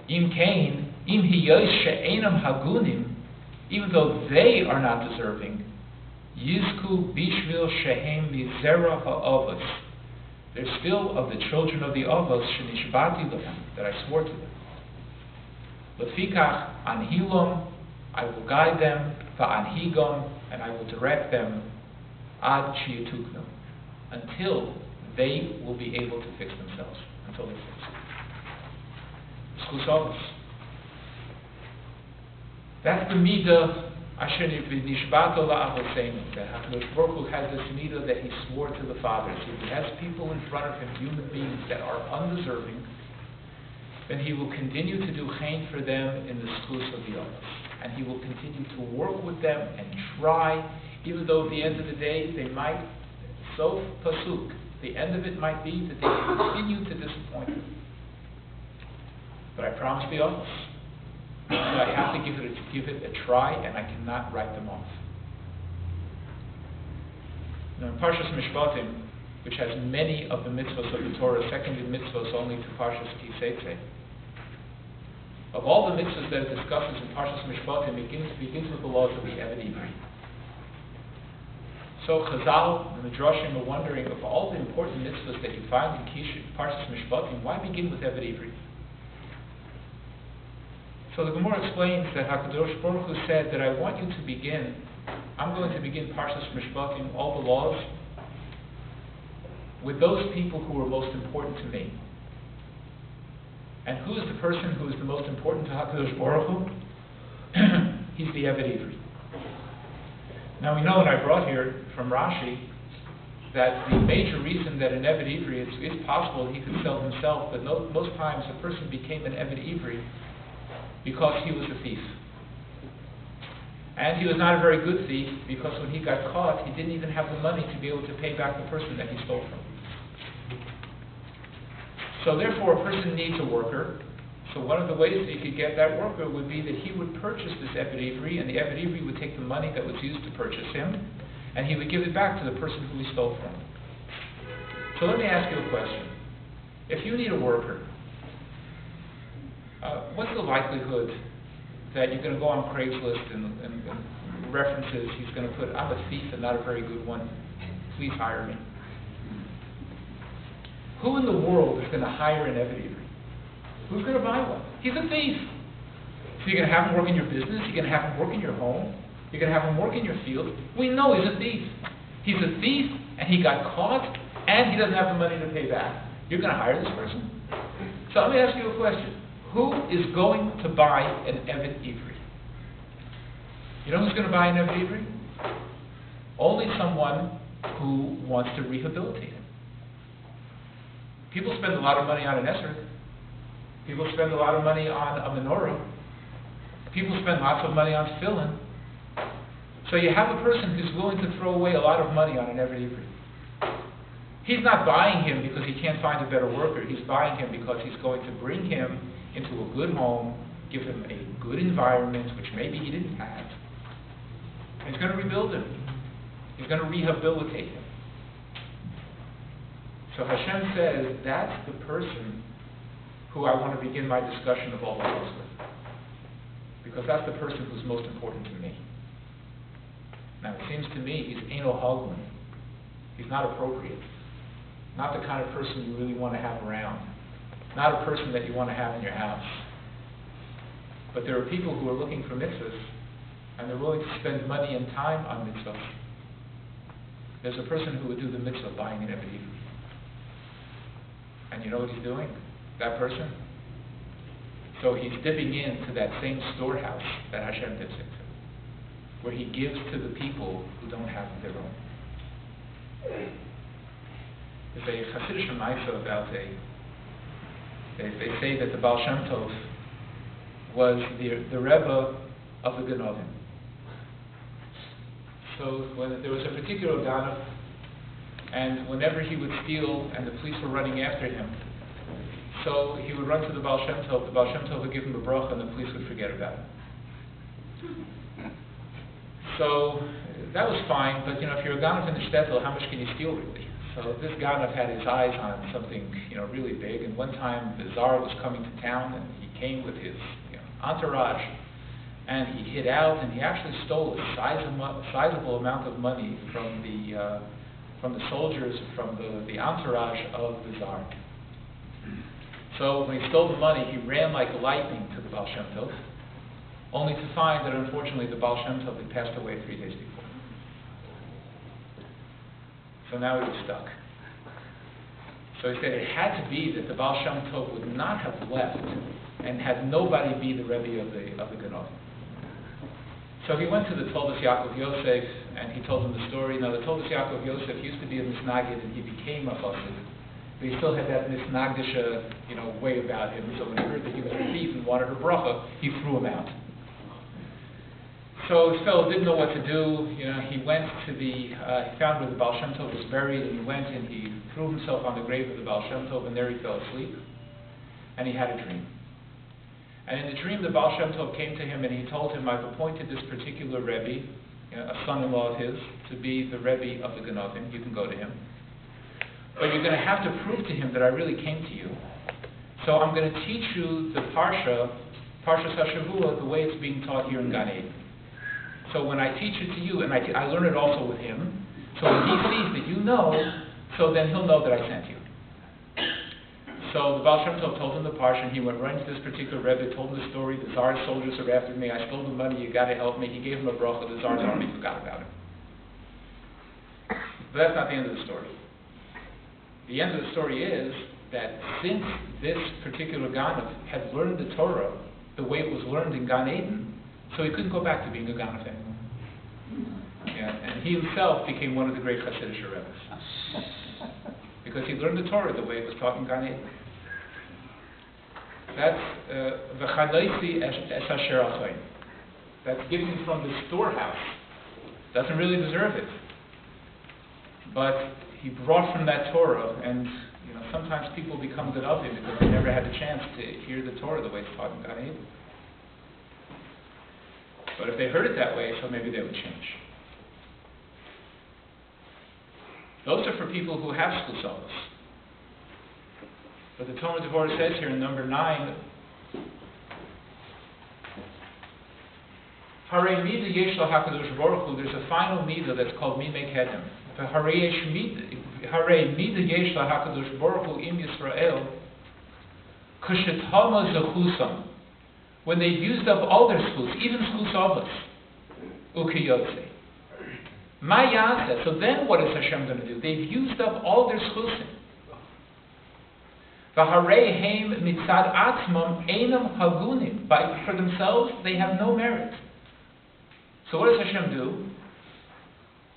Im kain, im hiyosh she'enam hagunim, even though they are not deserving, yizku bishvil shehem mizera ha'avos. They're still of the children of the avos shenishbati lehem, that I swore to them. Lefikach anhilom, I will guide them, va'anhigom, and I will direct them, ad shiyatuknu, until they will be able to fix themselves, until they fix it. Zchus avos. That's the midah asher nishbato la'avoseinu. That HaKadosh Baruch Hu has this midah that He swore to the fathers. If He has people in front of Him, human beings that are undeserving, then He will continue to do chen for them in the zchus of the avos. And He will continue to work with them and try, even though at the end of the day they might, so pasuk, the end of it might be that they continue to disappoint Him. But I promise the avos that I have to give it a try, and I cannot write them off. Now in Parshas Mishpatim, which has many of the mitzvahs of the Torah, second in mitzvahs only to Parshas Ki. Of all the mitzvahs that it discusses in Parshas Mishpatim, it begins with the laws of the Eved Ivri. So Chazal, the Midrashim are wondering, of all the important mitzvahs that you find in Parshas Mishpatim, why begin with Eved Ivri? So the Gemara explains that HaKadosh Baruch Hu said that I want you to begin, I'm going to begin Parshas Mishpatim, all the laws, with those people who are most important to me. And who is the person who is the most important to HaKadosh Baruch Hu? He's the Eved Ivri. Now we know, and I brought here from Rashi, that the major reason that an Eved Ivri is possible he could sell himself, but most times a person became an Eved Ivri because he was a thief. And he was not a very good thief, because when he got caught, he didn't even have the money to be able to pay back the person that he stole from. So therefore, a person needs a worker. So one of the ways that he could get that worker would be that he would purchase this Eved Ivri, and the Eved Ivri would take the money that was used to purchase him, and he would give it back to the person who he stole from. So let me ask you a question. If you need a worker, what's the likelihood that you're going to go on Craigslist and references, he's going to put, I'm a thief and not a very good one, please hire me? Who in the world is going to hire an Eved Ivri? Who's going to buy one? He's a thief. So you're going to have him work in your business, you're going to have him work in your home, you're going to have him work in your field. We know he's a thief. He's a thief, and he got caught, and he doesn't have the money to pay back. You're going to hire this person? So let me ask you a question. Who is going to buy an Eved Ivri? You know who's going to buy an Eved Ivri? Only someone who wants to rehabilitate him. People spend a lot of money on an esrog. People spend a lot of money on a menorah. People spend lots of money on tefillin. So you have a person who's willing to throw away a lot of money on an Eved Ivri. He's not buying him because he can't find a better worker. He's buying him because he's going to bring him into a good home, give him a good environment, which maybe he didn't have. And he's going to rebuild him. He's going to rehabilitate him. So Hashem says, that's the person who I want to begin my discussion of all the laws with. Because that's the person who's most important to me. Now it seems to me he's Eino Hagun. He's not appropriate. Not the kind of person you really want to have around. Not a person that you want to have in your house. But there are people who are looking for mitzvahs, and they're willing to spend money and time on mitzvahs. There's a person who would do the mitzvah buying an Eved Ivri. And you know what he's doing? That person? So he's dipping into that same storehouse that Hashem dips into, where he gives to the people who don't have their own. There's a Hasidic Shemaisa about they say that the Baal Shem Tov was the Rebbe of the Genovim. So when there was a particular Ganav, and whenever he would steal and the police were running after him, so he would run to the Baal Shem Tov would give him a bracha, and the police would forget about him. So that was fine, but if you're a Ganav in the shtetl, how much can you steal really? So this Ganav had his eyes on something really big, and one time the Tsar was coming to town, and he came with his entourage, and he hid out, and he actually stole a sizable amount of money from the soldiers, from the entourage of the Tsar. So when he stole the money, he ran like lightning to the Baal Shem Tov, only to find that unfortunately the Baal Shem Tov had passed away 3 days before. So now he was stuck. So he said it had to be that the Baal Shem Tov would not have left and had nobody be the Rebbe of the Genovim. So he went to the Toldos Yaakov Yosef and he told him the story. Now the Toldos Yaakov Yosef used to be a misnagid and he became a chassid, but he still had that misnagdisha, way about him. So when he heard that he was a thief and wanted a bracha, he threw him out. So this fellow didn't know what to do. He went to he found where the Baal Shem Tov was buried, and he went and he threw himself on the grave of the Baal Shem Tov, and there he fell asleep. And he had a dream. And in the dream, the Baal Shem Tov came to him, and he told him, I've appointed this particular Rebbe, a son-in-law of his, to be the Rebbe of the Genovim. You can go to him. But you're going to have to prove to him that I really came to you. So I'm going to teach you the Parsha HaShavua, the way it's being taught here in Gan Eden. So when I teach it to you, and I learn it also with him, so when he sees that you know, so then he'll know that I sent you. So the Baal Shem Tov told him the parsha, and he went right to this particular Rebbe, told him the story, the Tsar's soldiers are after me, I stole the money, you got to help me. He gave him a bracha, the Tsar's army forgot about him. But that's not the end of the story. The end of the story is that since this particular Ganav had learned the Torah the way it was learned in Gan Eden, so he couldn't go back to being a Ganav anymore. And he himself became one of the great Hasidic Rebbes. Because he learned the Torah the way it was taught in Gan Eden. That's v'chadaisi es asher achayin. That's giving from the storehouse. Doesn't really deserve it. But he brought from that Torah, and sometimes people become Genovim because they never had a chance to hear the Torah the way it's taught in Gan Eden. But if they heard it that way, so maybe they would change. Those are for people who have sklusavos. But the Talmud Devorah says here in number 9, Harei Mida Yesh LaHakadosh Baruch Hu, there's a final Mida that's called Mimei Kedem. Harei Mida Yesh LaHakadosh Baruch Hu Im Yisrael, Kushetama Zechusam, when they've used up all their schus, even sklusavos, Ukiyotze. So then what is Hashem going to do? They've used up all their schusim. V'hareihem mitzad atzmam einam hagunim. For themselves, they have no merit. So what does Hashem do?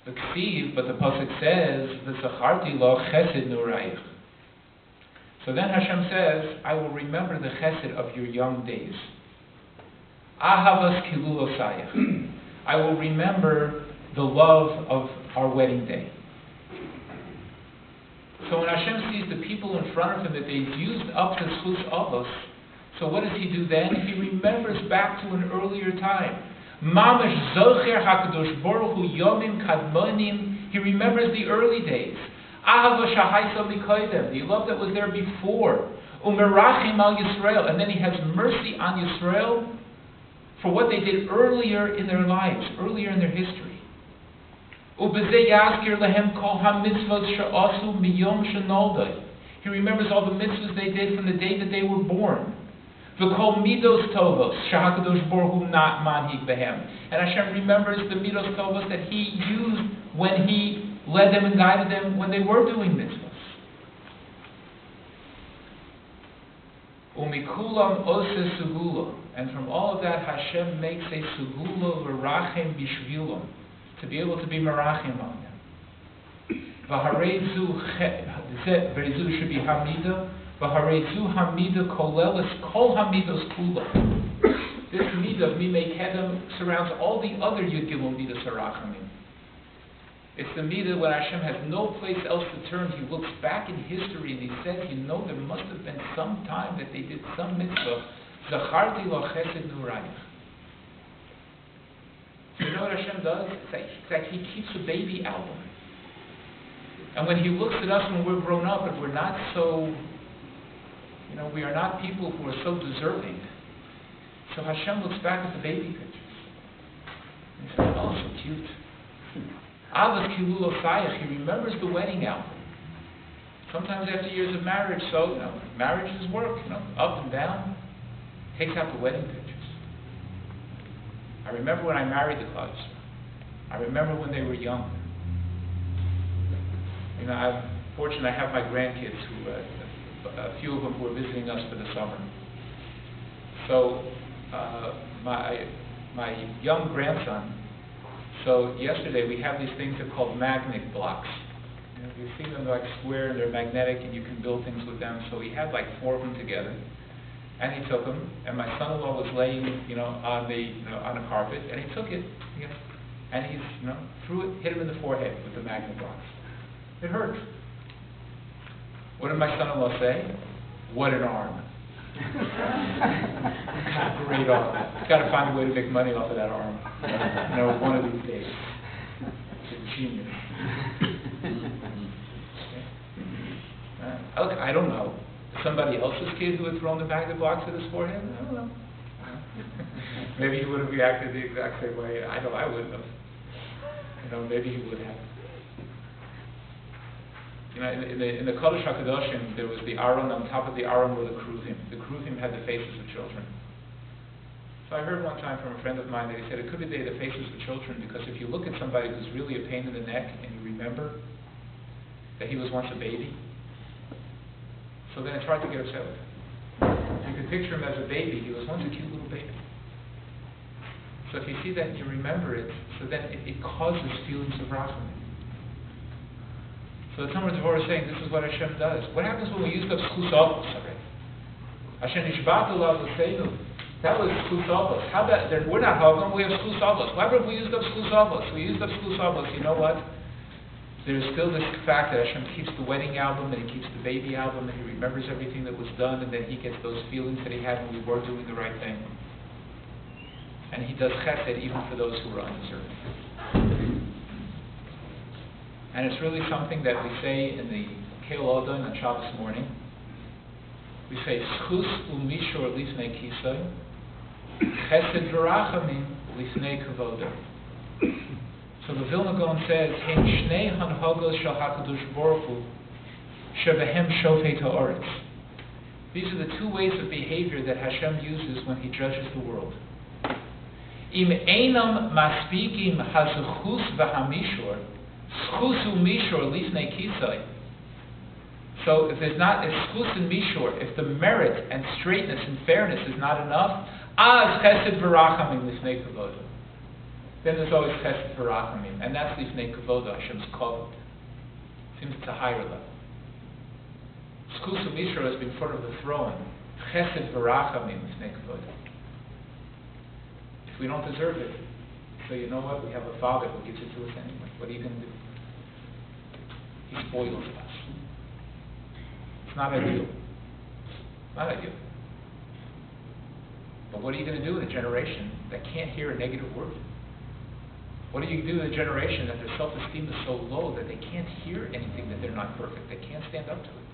The ksiv, but the pasuk says, "V'zacharti lo chesed nuraich." So then Hashem says, "I will remember the chesed of your young days. Ahavas kilulosayach. I will remember the love of our wedding day." So when Hashem sees the people in front of him that they've used up the schus avos, so what does he do then? He remembers back to an earlier time. Mamash zocher hakadosh baruch hu yomim kadmonim. He remembers the early days. Ahava shahaisa mikoydem, the love that was there before. Umerachim al Yisrael, and then he has mercy on Yisrael for what they did earlier in their lives, earlier in their history. He remembers all the mitzvahs they did from the day that they were born. And Hashem remembers the midos tovos that He used when He led them and guided them when they were doing mitzvahs. Umikulam ose segula. And from all of that, Hashem makes a segula v'rachem bishvilam, to be able to be merachim on them. V'harezu should be hamida. V'harezu hamida kolelis kol hamidos kula. This midah of mimei kedem surrounds all the other yud gimel midas harachamim. It's the midah when Hashem has no place else to turn. He looks back in history and he says, there must have been some time that they did some mitzvah. Zacharti lo chesed nurayich. So you know what Hashem does? It's like He keeps a baby album. And when He looks at us when we're grown up and we're not so, we are not people who are so deserving. So Hashem looks back at the baby pictures. And He says, oh, so cute. Avos kilulo sayach, He remembers the wedding album. Sometimes after years of marriage, marriage is work, up and down. Takes out the wedding pictures. I remember when I married the Klal. I remember when they were young. I'm fortunate I have my grandkids who, a few of them who are visiting us for the summer. So, my young grandson, so yesterday we have these things that are called magnet blocks. You've seen them, they're like square and they're magnetic and you can build things with them. So we had like 4 of them together. And he took them, and my son-in-law was laying, on the carpet, and he took it, and he, threw it, hit him in the forehead with the magnet box. It hurt. What did my son-in-law say? What an arm! Great arm. He's got to find a way to make money off of that arm. One of these days. It's a genius. Look, I don't know. Somebody else's kid who had thrown the magnet blocks at his forehead? I don't know. Maybe he would have reacted the exact same way. I know I wouldn't have. Maybe he would have. In the Kodesh HaKadoshim, there was the Aron. On top of the Aron were the Kruvim. The Kruvim had the faces of children. So I heard one time from a friend of mine that he said it could be the faces of children because if you look at somebody who's really a pain in the neck and you remember that he was once a baby, so then it's hard to get upset with him. You could picture him as a baby. He was once a cute little baby. So if you see that and you remember it, so then it causes feelings of rachamim. So the Talmud Devorah is saying this is what Hashem does. What happens when we use up schus avos already? Hashem nishbatu l'avoseinu. That was schus avos. How about we're not hagam, we have schus avos. Why would we used up schus avos? We used up schus avos. You know what? There's still this fact that Hashem keeps the wedding album and He keeps the baby album and He remembers everything that was done and then He gets those feelings that He had when we were doing the right thing. And He does chesed even for those who are undeserving. And it's really something that we say in the Keil Odon on Shabbos morning. We say, Schus u'mishor lifnei kisai, chesed v'rachamim lifnei kavodo. So the Vilna Gaon says, Hein shnei hanhagos shel HaKadosh Baruch Hu shebehem shofet ha'aretz. These are the 2 ways of behavior that Hashem uses when He judges the world. Im einam maspikim hazuchus v'hamishor, schus u'mishor lifnei kisai. So if there's not a schus and mishor, if the merit and straightness and fairness is not enough, az chesed v'rachamim lifnei kavodo. Then there's always chesed v'rachamim, and that's lifnei kavodo, Hashem's kavod. Seems it's a higher level. Schus u'mishor has been in front of the throne. Chesed v'rachamim lifnei kavodo. If we don't deserve it, so you know what? We have a Father who gives it to us anyway. What are you going to do? He spoils us. It's not ideal. Not ideal. But what are you going to do in a generation that can't hear a negative word? What do you do in a generation that their self-esteem is so low that they can't hear anything that they're not perfect? They can't stand up to it.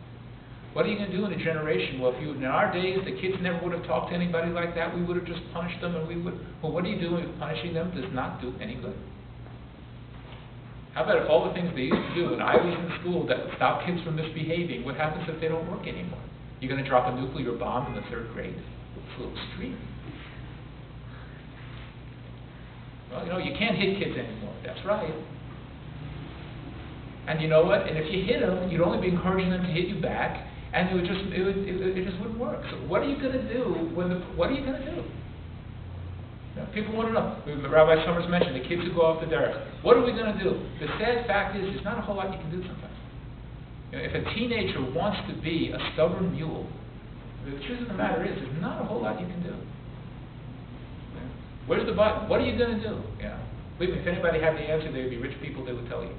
What are you going to do in a generation? Well, in our days, the kids never would have talked to anybody like that. We would have just punished them, and we would. Well, what are you doing with punishing them? Does not do any good. How about if all the things they used to do when I was in school that would stop kids from misbehaving? What happens if they don't work anymore? You're going to drop a nuclear bomb in the 3rd grade? It's a little extreme. Well, you can't hit kids anymore. That's right. And you know what? And if you hit them, you'd only be encouraging them to hit you back. And it just wouldn't work. So what are you going to do what are you going to do? Now, people want to know. Rabbi Summers mentioned the kids who go off the derech. What are we going to do? The sad fact is, there's not a whole lot you can do sometimes. If a teenager wants to be a stubborn mule, the truth of the matter is, there's not a whole lot you can do. Where's the button? What are you going to do? Believe me, if anybody had the answer, they'd be rich people, they would tell you.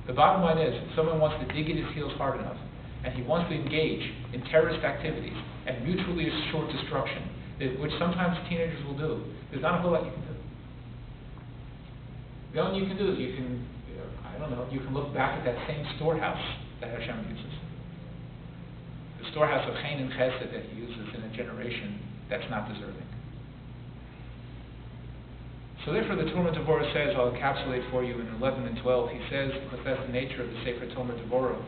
The bottom line is, if someone wants to dig in his heels hard enough, and he wants to engage in terrorist activities and mutually assured destruction, which sometimes teenagers will do, there's not a whole lot you can do. The only thing you can do is you can look back at that same storehouse that Hashem uses. The storehouse of Chain and Chesed that he uses in a generation that's not deserving. So therefore the Talmud Devorah says, I'll encapsulate for you in 11 and 12, he says, because that's the nature of the Sefer Talmud Devorah,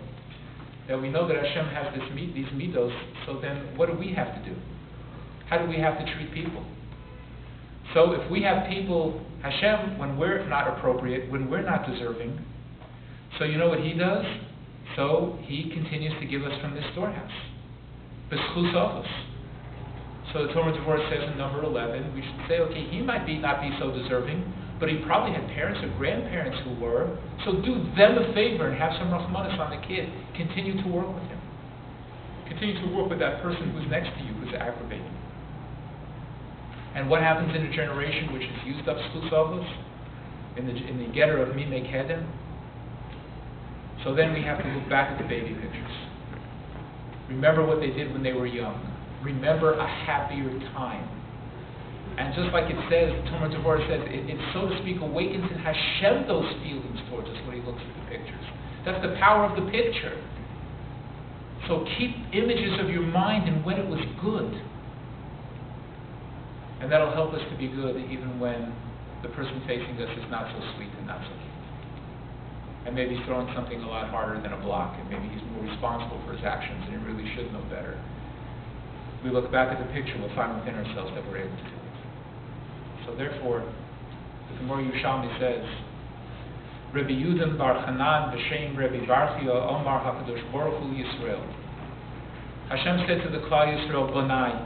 that we know that Hashem has these midos, so then what do we have to do? How do we have to treat people? So if we have people, Hashem, when we're not appropriate, when we're not deserving, so you know what he does? So he continues to give us from this storehouse. B'schus avos. So the Talmud Devorah says in number 11, we should say, okay, he might not be so deserving, but he probably had parents or grandparents who were, so do them a favor and have some rachmanis on the kid. Continue to work with him. Continue to work with that person who's next to you, who's aggravating. And what happens in a generation which has used up schus avos, in the getter of mimei kedem? So then we have to look back at the baby pictures. Remember what they did when they were young. Remember a happier time. And just like it says, the Talmud Devorah says, it so to speak awakens in Hashem those feelings towards us when he looks at the pictures. That's the power of the picture. So keep images of your mind in when it was good. And that'll help us to be good even when the person facing us is not so sweet and not so cute. And maybe he's throwing something a lot harder than a block, and maybe he's more responsible for his actions, and he really should know better. We look back at the picture, we'll find within ourselves that we're able to do it. So therefore, the Gemara Yerushalmi says, Rabbi Yudim bar Chanan b'shem Rabbi Barchia Omar HaKadosh Baruch Hu Yisrael. Hashem said to the Klal Yisrael, Bonai,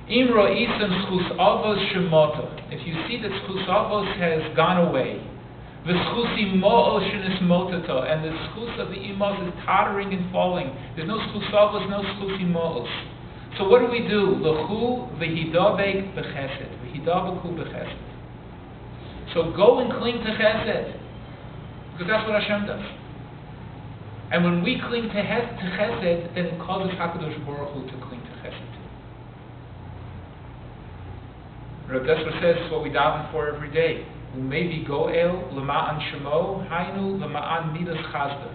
Im ro'isem schus avos shemota. If you see that schus avos has gone away, v'schus imo shenis motata, and the schus of the imos is tottering and falling. There's no schus avos, no schus imos. So what do we do? L'chu v'hidavek b'chesed. V'hidaveku b'chesed. So go and cling to chesed. Because that's what Hashem does. And when we cling to chesed, then it causes HaKadosh Baruch Hu to cling to chesed too. Rabbi Desra says what we daven for every day. Umevi go'el l'ma'an shemo, hainu l'ma'an midas chazda.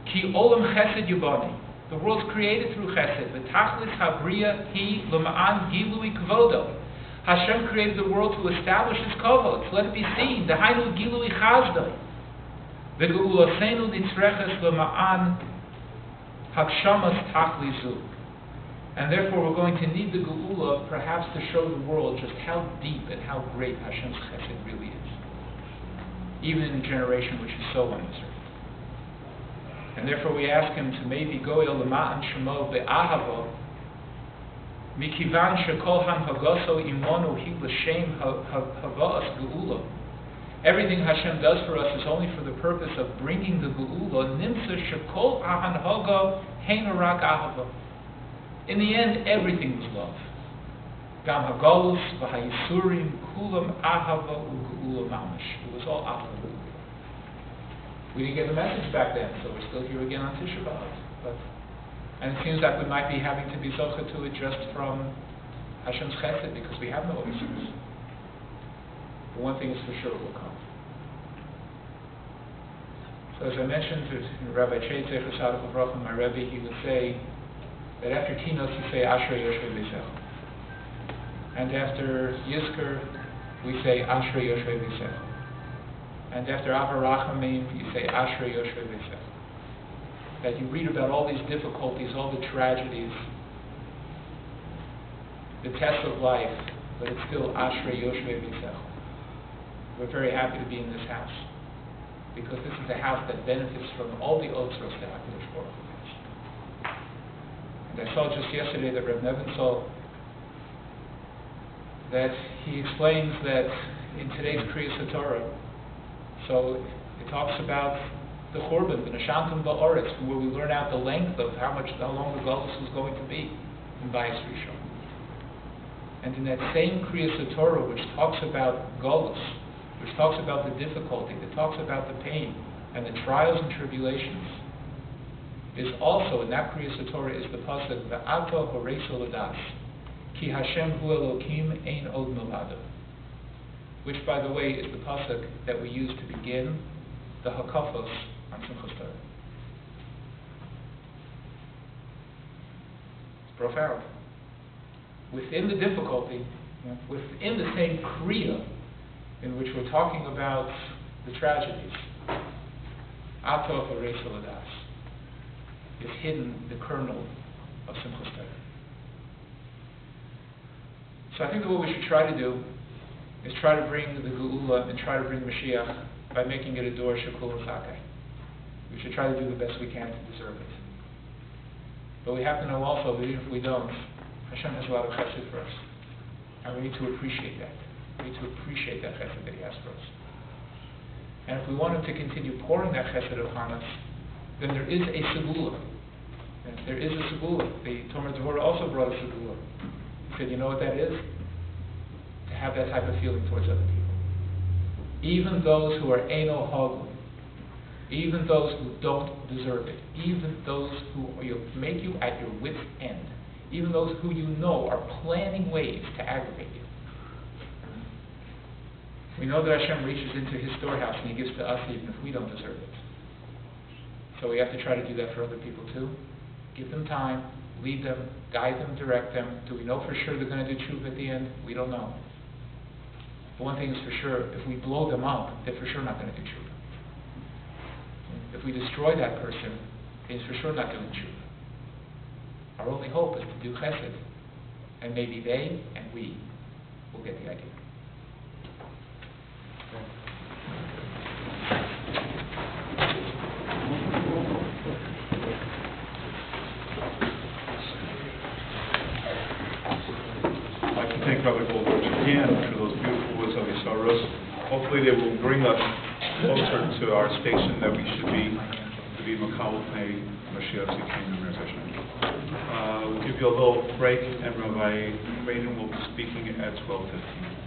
Ki olam chesed yubani. The world's created through chesed. V'tachlis habriya hi l'ma'an gilui kvodo. Hashem created the world to establish His kavod, to let it be seen. Hainu gilui chazda. V'ge'ulasenu nitzreches l'ma'an hakshamas tachlizu. And therefore we're going to need the geula perhaps to show the world just how deep and how great Hashem's chesed really is. Even in a generation which is so undeserved. And therefore we ask Him to maybe goel l'ma'an shemo be'ahava mikivan shekol hanhagaso imonu hi l'shem hava'as geula. Everything Hashem does for us is only for the purpose of bringing the geula. Nimsa shekol ahanhaga hein rak ahava. In the end, everything was love. Gam hagalus v'hayisurim kulam ahava u'geula mamash. It was all ahava. We didn't get the message back then, so we're still here again on Tisha B'Av. And it seems like we might be having to be zocha to it just from Hashem's chesed, because we have no other source. But one thing is for sure, it will come. So as I mentioned, Rabbi Chait Zecher Tzaddik L'Vrachah, my Rebbe, he would say that after Tinos you say Ashrei Yoshvei B'Secho. And after Yizkor, we say Ashrei Yoshvei B'Secho. And after Avarachamim, you say Ashrei Yoshvei B'Secho. That you read about all these difficulties, all the tragedies, the tests of life, but it's still Ashrei Yoshvei B'Secho. We're very happy to be in this house, because this is a house that benefits from all the otzros that HaKadosh Baruch Hu has. And I saw just yesterday that Reb Nevin saw that he explains that in today's Kriyas Torah, so it talks about the Churban, the Neshantim Ba'oretz, where we learn out the length of how long the Golus was going to be in Bayis Rishon. And in that same Kriyas Torah, which talks about Golus, which talks about the difficulty, that talks about the pain and the trials and tribulations, is also in that Kriyas Torah is the pasuk V'ato horeso l'das ki Hashem hu Elokim ein od milvado, which, by the way, is the pasuk that we use to begin the Hakafos on Simchas Torah. It's profound. Within the difficulty, within the same Kriya in which we're talking about the tragedies, Ato horeso l'das, is hidden the kernel of Simchas Torah. So I think that what we should try to do is try to bring the Geula and try to bring Mashiach by making it a door Shekul Zakai. We should try to do the best we can to deserve it. But we have to know also that even if we don't, Hashem has a lot of chesed for us. And we need to appreciate that. We need to appreciate that chesed that He has for us. And if we want Him to continue pouring that chesed upon us, then there is a segula. There is a segula. The Tomer Devorah also brought a segula. He said, you know what that is? To have that type of feeling towards other people. Even those who are Eino Hagum, even those who don't deserve it, even those who make you at your wit's end, even those who you know are planning ways to aggravate you. We know that Hashem reaches into His storehouse and He gives to us even if we don't deserve it. So we have to try to do that for other people too. Give them time, lead them, guide them, direct them. Do we know for sure they're going to do tshuva at the end? We don't know. But one thing is for sure, if we blow them up, they're for sure not going to do tshuva. If we destroy that person, he's for sure not doing tshuva. Our only hope is to do chesed, and maybe they and we will get the idea. I'd like to thank Rabbi Goldberg again for those beautiful words of Yisharos. Hopefully they will bring us closer to our station that we should be, to be Makal Pnei Mashiach's kingdom. We'll give you a little break, and Rabbi Raiden will be speaking at 12:15.